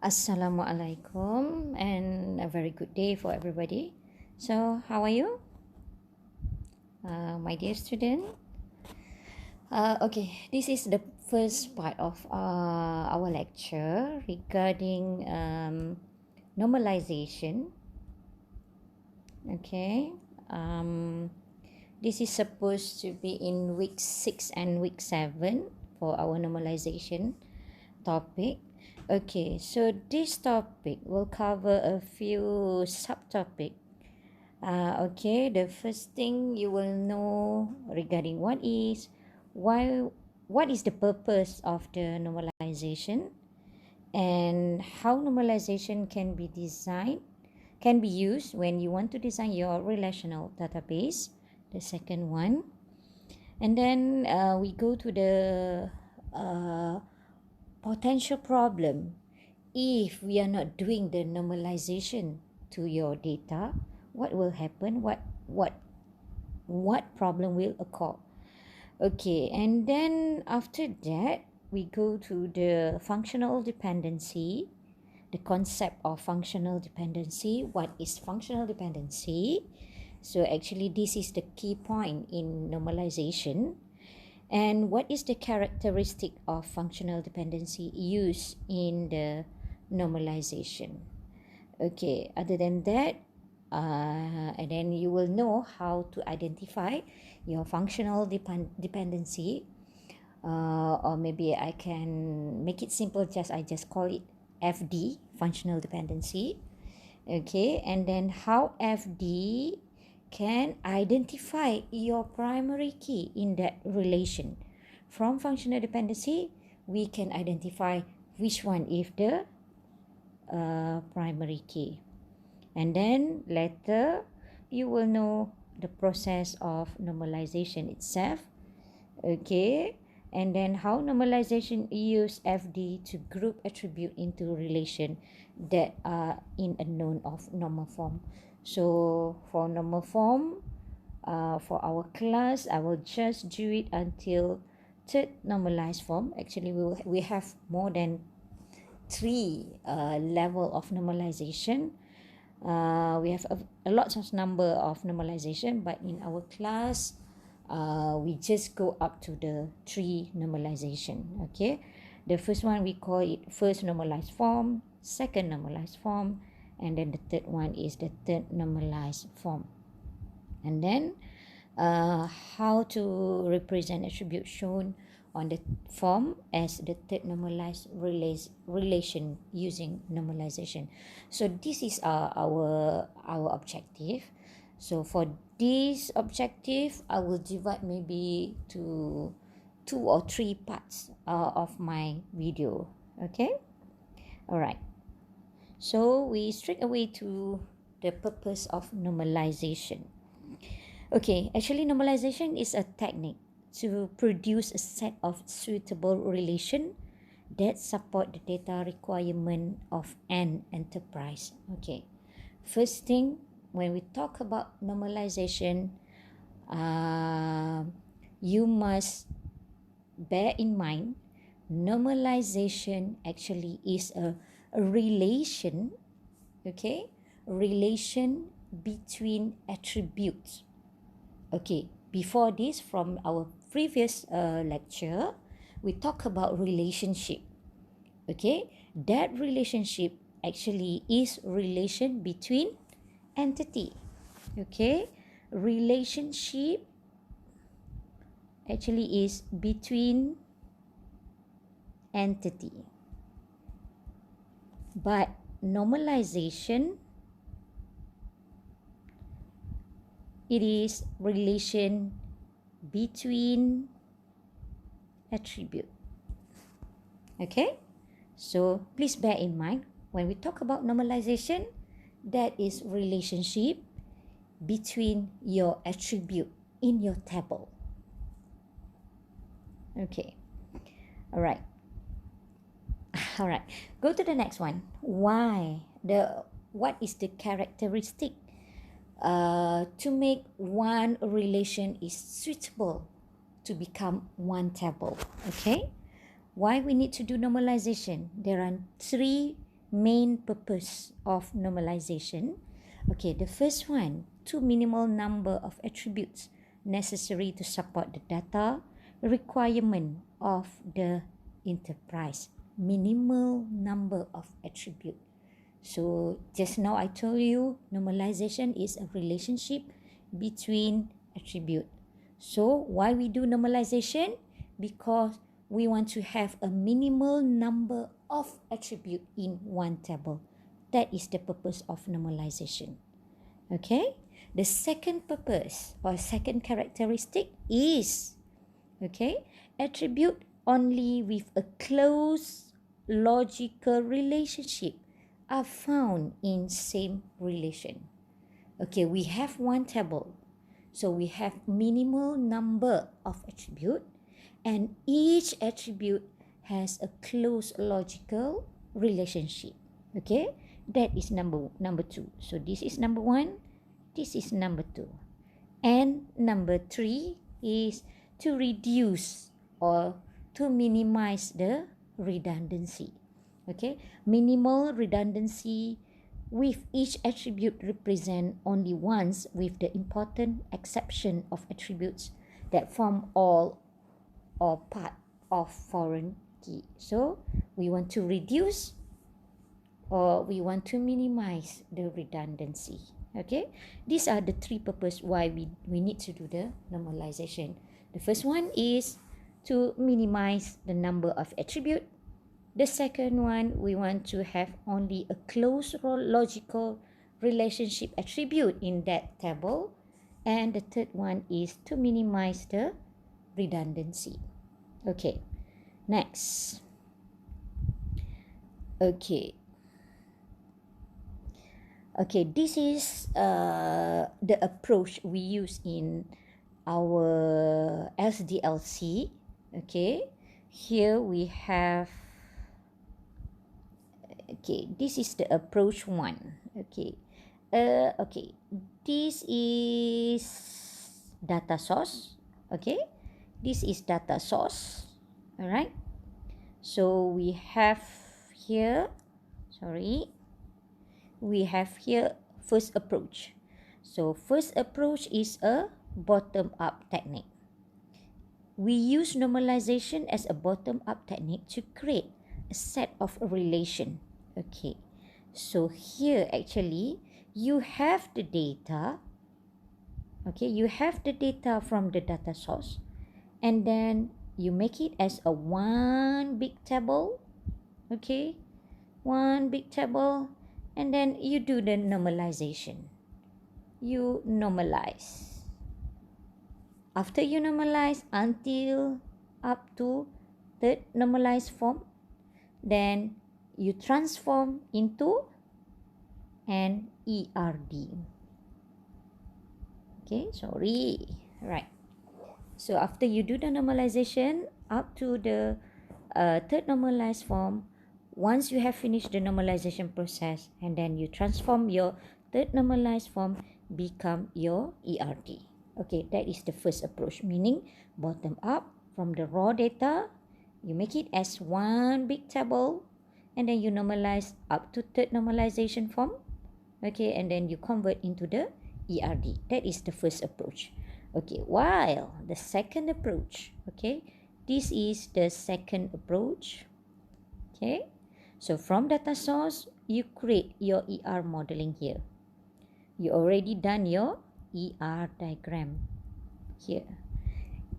Assalamualaikum and a very good day for everybody. So, how are you, my dear student? Okay, this is the first part of our lecture regarding normalization. Okay, this is supposed to be in week 6 and week 7 for our normalization topic. Okay, so this topic will cover a few subtopics. Okay, the first thing you will know regarding what is the purpose of the normalization, and how normalization can be used when you want to design your relational database. The second one, and then we go to the potential problem if we are not doing the normalization to your data. What will happen? What problem will occur? Okay, and then after that we go to the functional dependency, the concept of functional dependency. What is functional dependency? So actually this is the key point in normalization. And what is the characteristic of functional dependency used in the normalization? Okay, other than that, and then you will know how to identify your functional dependency, or maybe I can make it simple, I just call it FD, functional dependency. Okay, and then how FD can identify your primary key in that relation. From functional dependency, we can identify which one is the primary key. And then later, you will know the process of normalization itself. Okay, and then how normalization use FD to group attribute into relation that are in a known of normal form. So for normal form, for our class, I will just do it until third normalized form. Actually, we have more than 3 level of normalization. We have a lot of number of normalization, but in our class, we just go up to the 3 normalization. Okay, the first one we call it first normalized form, second normalized form, and then the third one is the third normalized form. And then how to represent attribute shown on the form as the third normalized relation using normalization. So this is our objective. So for this objective, I will divide maybe to 2 or 3 parts of my video. Okay, all right. So we straight away to the purpose of normalization. Okay, actually normalization is a technique to produce a set of suitable relation that support the data requirement of an enterprise. Okay, first thing, when we talk about normalization, you must bear in mind normalization actually is a relation, okay, relation between attributes. Okay, before this, from our previous lecture, we talk about relationship. Okay, that relationship actually is relation between entity. Okay, relationship actually is between entity. But normalization, it is relation between attribute. Okay, so please bear in mind when we talk about normalization, that is relationship between your attribute in your table. Okay, all right. All right, go to the next one. What is the characteristic to make one relation is suitable to become one table? Okay, why we need to do normalization? There are 3 main purpose of normalization. Okay, the first one, two minimal number of attributes necessary to support the data requirement of the enterprise. Minimal number of attribute. So just now I told you normalization is a relationship between attribute. So why we do normalization? Because we want to have a minimal number of attribute in one table. That is the purpose of normalization. Okay? The second purpose or second characteristic is, okay, attribute only with a close logical relationship are found in same relation. Okay, we have one table. So we have minimal number of attribute and each attribute has a close logical relationship. Okay, that is number two. So this is number one, this is number two. And number three is to reduce or to minimize the redundancy. Okay, minimal redundancy with each attribute represent only once with the important exception of attributes that form all or part of foreign key. So we want to reduce or we want to minimize the redundancy. Okay, these are the three purposes why we need to do the normalization. The first one is to minimize the number of attribute. The second one, we want to have only a close logical relationship attribute in that table. And the third one is to minimize the redundancy. Okay, next. Okay, this is the approach we use in our SDLC. Okay, here we have, okay, this is the approach one. Okay, okay, this is data source. Okay, this is data source. All right, so we have here, we have here first approach. So first approach is a bottom-up technique. We use normalization as a bottom-up technique to create a set of a relation. Okay, so here actually you have the data. Okay, you have the data from the data source and then you make it as a one big table. Okay, one big table, and then you do the normalization. You normalize. After you normalize until up to third normalized form, then you transform into an ERD. Okay, right. So after you do the normalization up to the third normalized form, once you have finished the normalization process and then you transform your third normalized form become your ERD. Okay, that is the first approach, meaning bottom up from the raw data, you make it as one big table and then you normalize up to third normalization form. Okay, and then you convert into the ERD. That is the first approach. Okay, while the second approach, okay, this is the second approach. Okay, so from data source, you create your ER modeling here. You already done your ER diagram here.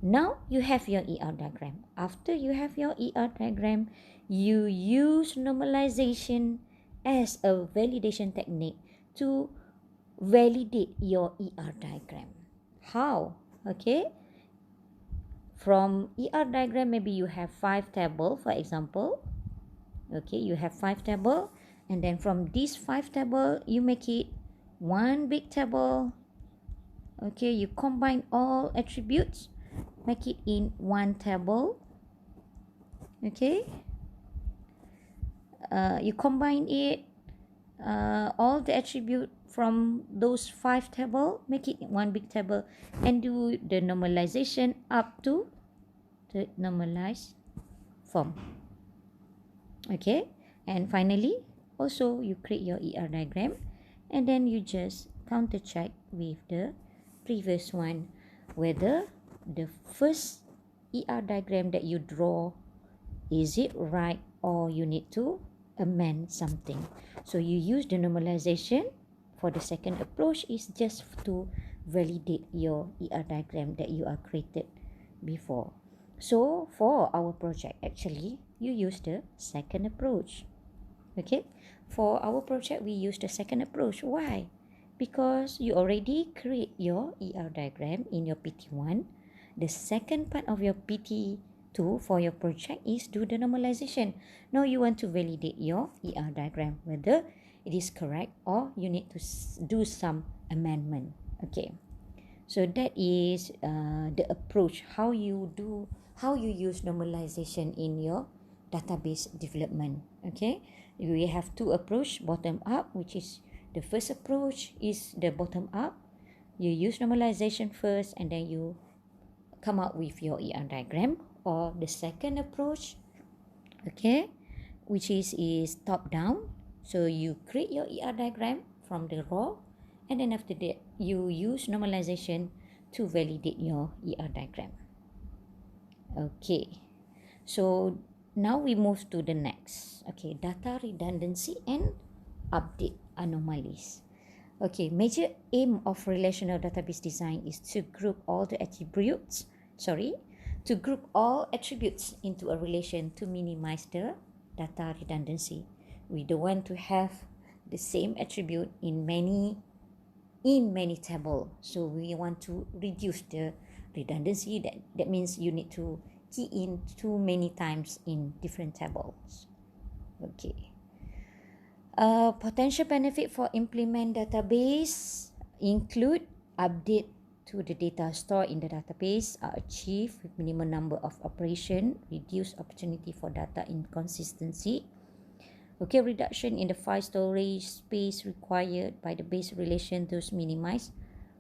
Now you have your ER diagram. After you have your ER diagram, you use normalization as a validation technique to validate your ER diagram. How? Okay. From ER diagram, maybe you have 5 table, for example. Okay, you have 5 table, and then from these 5 table, you make it one big table. Okay, you combine all attributes, make it in one table. Okay, you combine it, all the attribute from those 5 table, make it one big table, and do the normalization up to the normalized form. Okay, and finally Also, you create your ER diagram, and then you just counter check with the previous one whether the first ER diagram that you draw, is it right, or you need to amend something. So you use the normalization for the second approach is just to validate your ER diagram that you are created before. So for our project, actually, you use the second approach. Okay, for our project, we use the second approach. Why? Because you already create your ER diagram in your PT1. The second part of your PT2 for your project is do the normalization. Now you want to validate your ER diagram, whether it is correct or you need to do some amendment. Okay, so that is the approach, how you use normalization in your database development. Okay, we have two approach, bottom up, which is the first approach is the bottom up. You use normalization first and then you come up with your ER diagram. Or the second approach, okay, which is top down. So you create your ER diagram from the raw, and then after that you use normalization to validate your ER diagram. Okay, so now we move to the next. Okay, data redundancy and update anomalies. Okay, major aim of relational database design is to group all attributes into a relation to minimize the data redundancy. We don't want to have the same attribute in many tables. So we want to reduce the redundancy. That means you need to key in too many times in different tables. Okay. Potential benefit for implement database include update to the data stored in the database are achieved with minimum number of operation, reduce opportunity for data inconsistency. Okay, reduction in the file storage space required by the base relation to minimize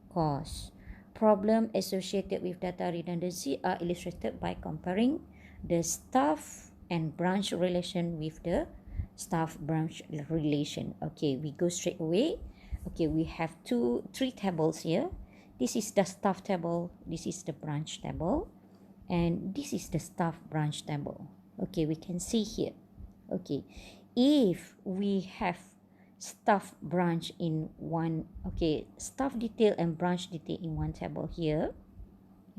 cost. Problem associated with data redundancy are illustrated by comparing the staff and branch relation with the staff branch relation. Okay, we go straight away. Okay, we have three tables here. This is the staff table, this is the branch table, and this is the staff branch table. Okay, we can see here. Okay, if we have staff branch in one, okay, staff detail and branch detail in one table here.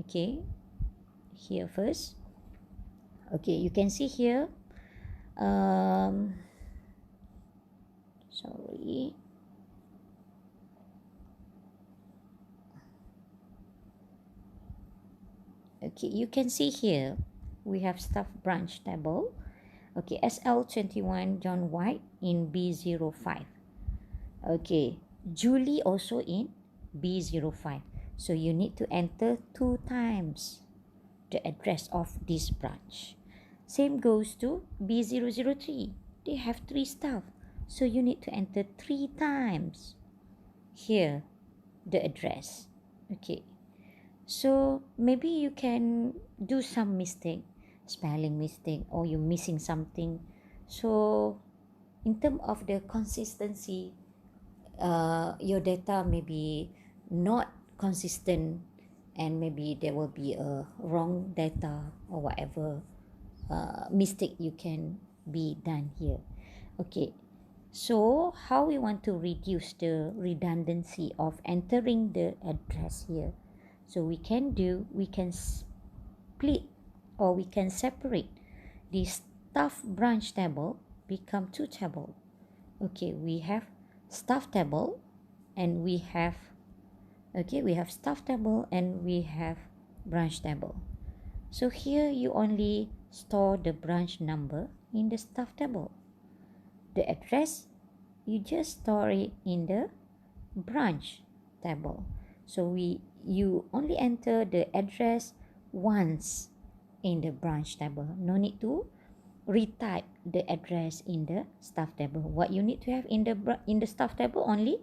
Okay, here first. Okay, you can see here. Sorry. Okay, you can see here we have staff branch table. Okay, SL21 John White in B05. Okay, Julie also in B05. So you need to enter 2 times the address of this branch. Same goes to B003. They have 3 staff. So you need to enter 3 times here the address. Okay. So maybe you can do some mistake, spelling mistake, or you're missing something. So in terms of the consistency, your data may be not consistent, and maybe there will be a wrong data or whatever mistake you can be done here. Okay, so how we want to reduce the redundancy of entering the address here? So we can split, or we can separate the staff branch table become 2 table. Okay, we have staff table and we have staff table and we have branch table. So here you only store the branch number in the staff table. The address, you just store it in the branch table. So you only enter the address once in the branch table. No need to retype the address in the staff table. What you need to have in the staff table, only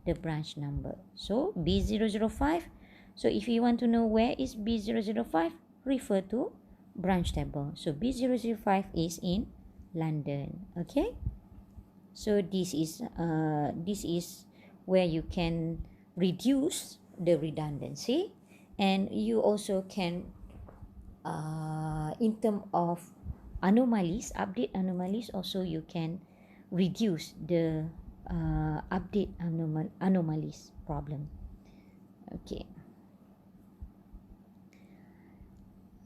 the branch number. So B005. So if you want to know where is B005, refer to branch table. So B005 is in London. Okay. So this is where you can reduce the redundancy, and you also can in term of anomalies, update anomalies, also you can reduce the update anomalies problem. Okay,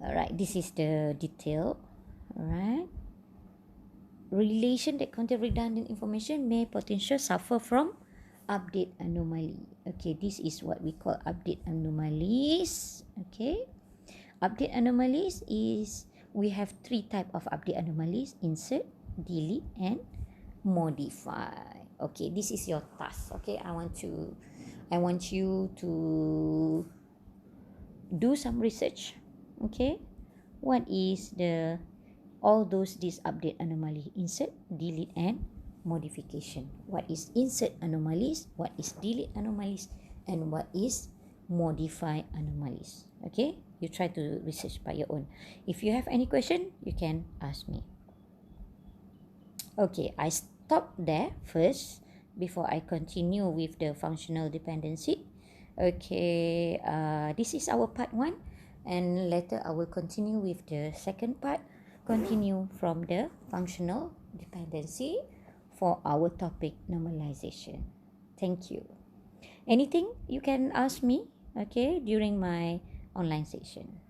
all right, this is the detail. All right, relation that contain redundant information may potentially suffer from update anomaly. Okay, this is what we call update anomalies. Okay, update anomalies is, we have three type of update anomalies: insert, delete, and modify. Okay, this is your task. Okay, I want you to do some research. Okay, what is the all these update anomaly: insert, delete, and modification. What is insert anomalies, what is delete anomalies, and what is modify anomalies? Okay, you try to research by your own. If you have any question, you can ask me. Okay, I stop there first before I continue with the functional dependency. Okay, this is our part 1, and later I will continue with the second part, continue from the functional dependency for our topic normalization. Thank you. Anything you can ask me, okay, during my online session.